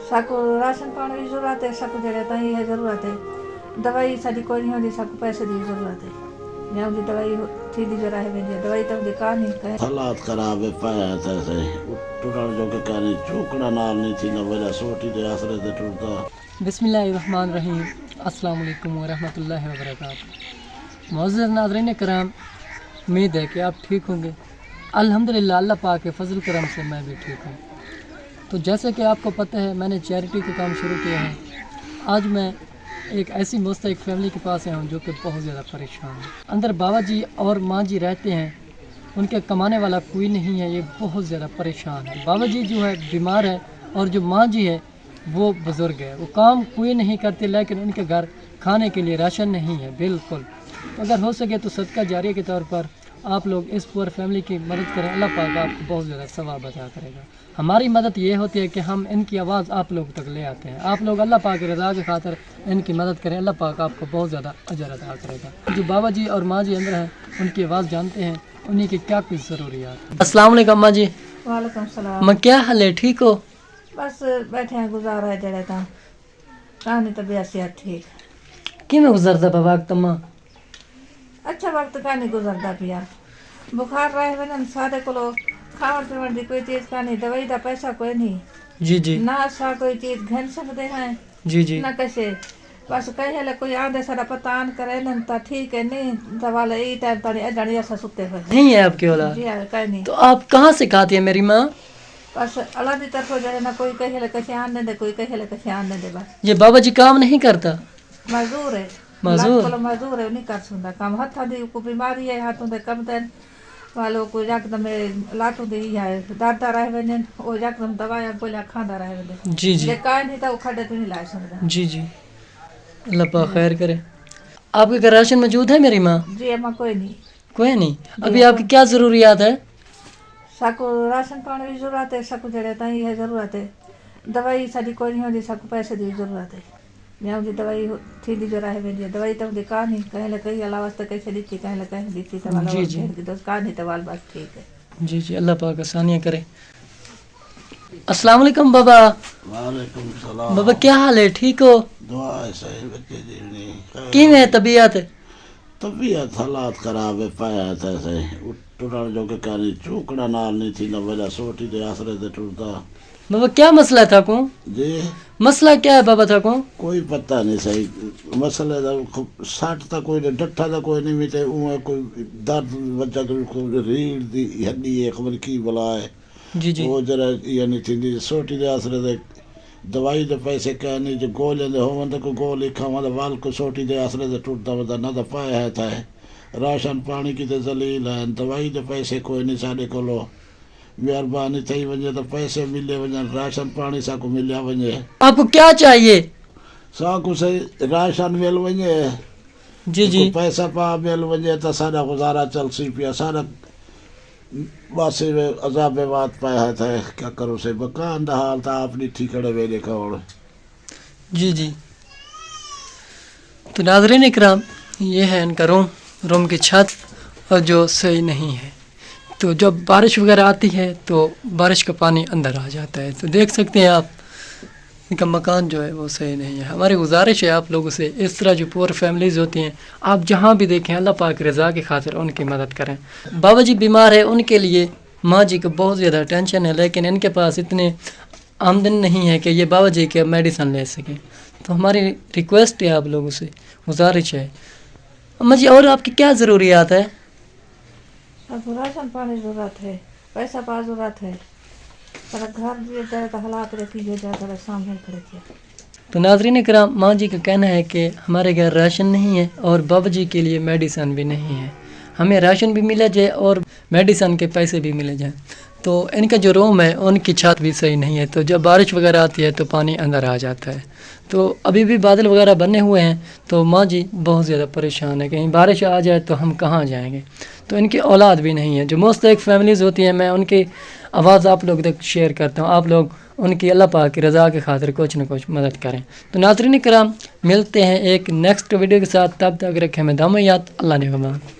साकू ration पानी की जरूरत है, साकू जड़े ताई है जरूरत है, दवाई साड़ी कोई नहीं होती, साकू पैसे की जरूरत है, यहाँ की दवाई थी दी जरा है बेंदी दवाई तो दिखा नहीं कहे हालात खराब है पाया था से टूटण जो के कानी चूकड़ा नाल नहीं थी ना वजह सोटी दे आसरे दे टूटता। बिस्मिल्लाहिर्रहमानिर्रहीम, अस्सलाम वालेकुम व रहमतुल्लाहि व बरकातहू। मुअज़्ज़ज़ नाज़रीन कराम, उम्मीद है कि आप ठीक होंगे। अल्हम्दुलिल्लाह, अल्लाह पाक के फजल करम से मैं भी ठीक हूँ। तो जैसे कि आपको पता है, मैंने चैरिटी का काम शुरू किया है। आज मैं एक ऐसी मुस्तहिक फैमिली के पास आया हूँ जो कि बहुत ज़्यादा परेशान है। अंदर बाबा जी और माँ जी रहते हैं, उनके कमाने वाला कोई नहीं है, ये बहुत ज़्यादा परेशान है। बाबा जी जो है बीमार है और जो माँ जी है वो बुज़ुर्ग है, वो काम कोई नहीं करते, लेकिन उनके घर खाने के लिए राशन नहीं है बिल्कुल। अगर हो सके तो सदका जारिया के तौर पर आप लोग इस पुअर फैमिली की मदद करें, अल्लाह पाक आपको बहुत ज़्यादा सवाब अता करेगा। हमारी मदद ये होती है कि हम इनकी आवाज़ आप लोग तक ले आते हैं। आप लोग अल्लाह पाक की रज़ा के खातिर इनकी मदद करें, अल्लाह पाक आपको बहुत ज़्यादा अजर अता करेगा। जो बाबा जी और माँ जी अंदर हैं, उनकी आवाज़ जानते हैं, उन्हीं की क्या कुछ ज़रूरियात। अस्सलाम वालेकुम अम्मा जी। वालेकुम सलाम। मैं क्या हाल है, ठीक हो? बस बैठे हैं, गुजारा है जड़े ता कहानी तबीयत सेहत ठीक कि मैं गुजरता पा वक्त अम्मा? अच्छा वक्त कहानी गुजरता पिया, बुखार रहे वजन सारे को खावण पीवण की कोई चीज का नहीं, दवाई का पैसा कोई नहीं, जी जी ना असा कोई चीज घन सकते हैं जी जी। ना कैसे, बस कहे ले कोई आंदे सारा पतान करे न ता ठीक है, नहीं दवा ले ई टाइम तानी अजणी ऐसा सुते हुए नहीं है आपके औलाद? जी हां कहीं नहीं। तो आप कहाँ से खाती है मेरी माँ? बस अल्लाह की तरफ जड़े ना कोई कहे ले कैसे आने दे, कोई कहे ले कैसे आने दे, बस ये बाबा जी काम नहीं करता? मजदूर है, मजदूर? मजदूर है, नहीं कर सकता काम। हाथों दी को बीमारी है, हाथों दे कम देन वालों को यकदम लाटू दी है दादा रह वजन ओ यकदम दवाया गोलियां खांदा रह वजन जी जी जे काई नहीं तो खड़े तो नहीं ला सकदा। जी जी, अल्लाह पाक खैर करे। आपके घर राशन मौजूद है मेरी माँ? जी अम्मा कोई नहीं, कोई नहीं। अभी आपकी क्या ज़रूरियात है? साकू राशन पानी की जरूरत है, साकू जड़े ताई है जरूरत है, दवाई साड़ी कोई नहीं होती, साकू पैसे की जरूरत है, यहाँ की दवाई थी दी जरा है बेंदी दवाई तो दिखा नहीं कहे ले कहीं अलावा वास्ते कैसे दी थी, कहे ले कहीं दी थी तो वाला जी जी की दोस्त का नहीं तो वाल बस ठीक है। जी जी, अल्लाह पाक आसानियाँ करे। अस्सलाम वालेकुम बाबा। वालेकुम सलाम। बाबा क्या हाल है, ठीक हो? दुआ है सही बच्चे जीवनी किन है तबीयत? तबीयत हालात खराब है पाया था से टूटण जो के कानी चूकड़ा नाल नहीं थी ना वजह सोटी दे आसरे दे टूटता। बाबा क्या मसला था को? जी मसला क्या है बाबा था को? कोई पता नहीं सही मसले दा सट ता कोई नहीं, डट्ठा दा कोई नहीं मिटे, उए कोई दर्द बच्चा को रीढ़ दी हड्डी है खबर की बला है जी जी वो जरा यानी थी सोटी दे आसरे दे दवाई दे पैसे कह नहीं जो गोले दे होवन तो गोली खावा दे वाल को सोटी दे आसरे दे टूटता बता ना तो पाया है था राशन पानी की तो जलील है, दवाई दे पैसे कोई नहीं साढ़े को लो मेहरबानी थी वजे तो पैसे मिले वजन राशन पानी साकू मिलिया वजे। आपको क्या चाहिए? साकू से राशन मिल वजे जी जी पैसा पा मिल वजे तो सारा गुजारा चल सी पिया, सारा बस अजाब बात पाया था क्या करो से बकान हाल था आपने ठीकड़े वे देखा। और जी जी। तो नाज़रीन इकराम, ये है इनका रूम की छत, और जो सही नहीं है, तो जब बारिश वगैरह आती है तो बारिश का पानी अंदर आ जाता है। तो देख सकते हैं आप, इनका मकान जो है वो सही नहीं है। हमारी गुजारिश है आप लोगों से, इस तरह जो पुअर फैमिलीज़ होती हैं, आप जहाँ भी देखें अल्लाह पाक की रज़ा की खातिर उनकी मदद करें। बाबा जी बीमार है, उनके लिए माँ जी को बहुत ज़्यादा टेंशन है, लेकिन इनके पास इतने आमदन नहीं है कि ये बाबा जी के मेडिसन ले सकें। तो हमारी रिक्वेस्ट है आप लोगों से, गुजारिश है। अम्मा जी और आपकी क्या ज़रूरियात है? अब राशन पानी जरूरत है, पैसा पा जरूरत है, पर घर दिए जाए तो हालात रखी जो जाए सामने खड़े किया। तो नाज़रीन कराम, माँ जी का कहना है कि हमारे घर राशन नहीं है और बाबा जी के लिए मेडिसन भी नहीं है, हमें राशन भी मिला जाए और मेडिसन के पैसे भी मिले जाए। तो इनका जो रूम है उनकी छत भी सही नहीं है, तो जब बारिश वगैरह आती है तो पानी अंदर आ जाता है। तो अभी भी बादल वगैरह बने हुए हैं, तो माँ जी बहुत ज़्यादा परेशान है, कहीं बारिश आ जाए तो हम कहाँ जाएंगे। तो इनकी औलाद भी नहीं है। जो मुस्तहिक फैमिलीज़ होती हैं, मैं उनकी आवाज़ आप लोग तक शेयर करता हूँ, आप लोग उनकी अल्लाह पाक की रज़ा के खातिर कुछ न कुछ मदद करें। तो नाज़रीन कराम, मिलते हैं एक नेक्स्ट वीडियो के साथ, तब तक रखें में दामयात, अल्लाह ने।